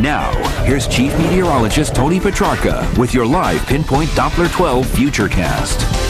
Now, here's Chief Meteorologist Tony Petrarca with your live Pinpoint Doppler 12 Futurecast.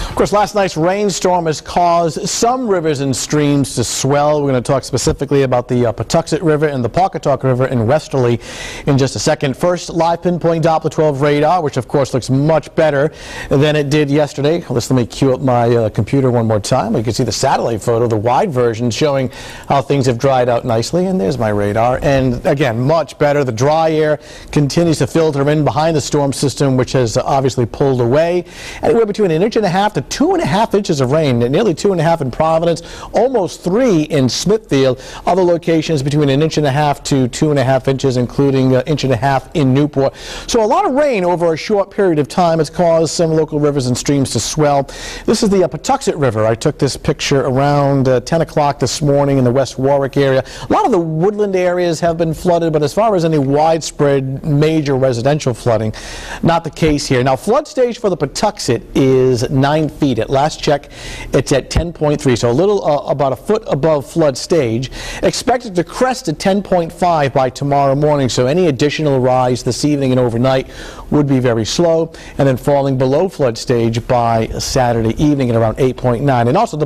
Of course, last night's rainstorm has caused some rivers and streams to swell. We're going to talk specifically about the Patuxent River and the Pawcatuck River in Westerly in just a second. First, live Pinpoint Doppler 12 radar, which of course looks much better than it did yesterday. Let me cue up my computer one more time. You can see the satellite photo, the wide version, showing how things have dried out nicely. And there's my radar. And again, much better. The dry air continues to filter in behind the storm system, which has obviously pulled away. Anywhere between 1.5 inches to 2.5 inches of rain, nearly 2.5 in Providence, almost 3 in Smithfield. Other locations between 1.5 to 2.5 inches, including 1.5 in Newport. So a lot of rain over a short period of time has caused some local rivers and streams to swell. This is the Patuxent River. I took this picture around 10 o'clock this morning in the West Warwick area. A lot of the woodland areas have been flooded, but as far as any widespread major residential flooding, not the case here. Now, flood stage for the Patuxent is 9 feet. At last check, it's at 10.3, so a little about a foot above flood stage. Expected to crest at 10.5 by tomorrow morning, so any additional rise this evening and overnight would be very slow, and then falling below flood stage by Saturday evening at around 8.9. And also,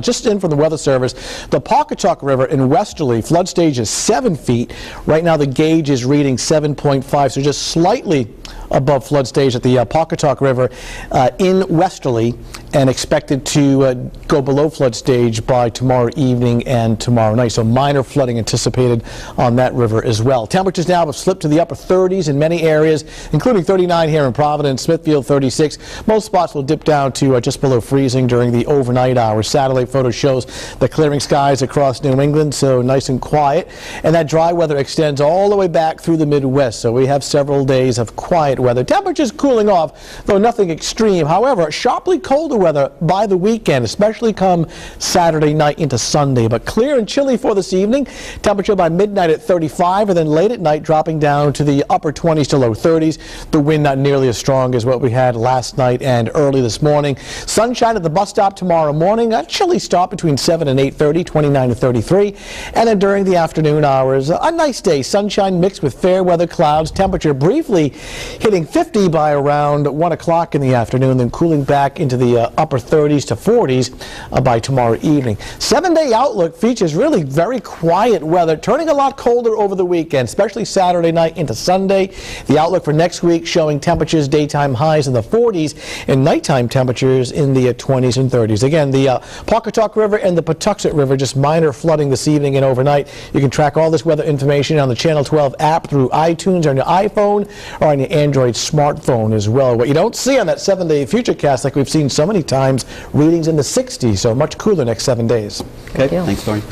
just in from the Weather Service, the Pawcatuck River in Westerly, flood stage is 7 feet. Right now the gauge is reading 7.5, so just slightly above flood stage at the Pawcatuck River in Westerly, and expected to go below flood stage by tomorrow evening and tomorrow night. So minor flooding anticipated on that river as well. Temperatures now have slipped to the upper 30s in many areas, including 39 here in Providence, Smithfield 36. Most spots will dip down to just below freezing during the overnight hours. Satellite photo shows the clearing skies across New England, so nice and quiet. And that dry weather extends all the way back through the Midwest, so we have several days of quiet weather. Temperatures cooling off, though nothing extreme. However, sharply colder weather by the weekend, especially come Saturday night into Sunday. But clear and chilly for this evening. Temperature by midnight at 35, and then late at night dropping down to the upper 20s to low 30s. The wind not nearly as strong as what we had last night and early this morning. Sunshine at the bus stop tomorrow morning. A chilly stop between 7 and 8:30, 29 to 33. And then during the afternoon hours, a nice day. Sunshine mixed with fair weather clouds. Temperature briefly hitting 50 by around 1 o'clock in the afternoon, then cooling back into the upper 30s to 40s by tomorrow evening. 7-day outlook features really very quiet weather, turning a lot colder over the weekend, especially Saturday night into Sunday. The outlook for next week showing temperatures daytime highs in the 40s and nighttime temperatures in the 20s and 30s. Again, the Pawcatuck River and the Patuxent River, just minor flooding this evening and overnight. You can track all this weather information on the Channel 12 app through iTunes on your iPhone or on your Android smartphone as well. What you don't see on that 7-day Futurecast, like we've seen so many times, readings in the 60s, so much cooler next 7 days. Okay, thanks, Tony.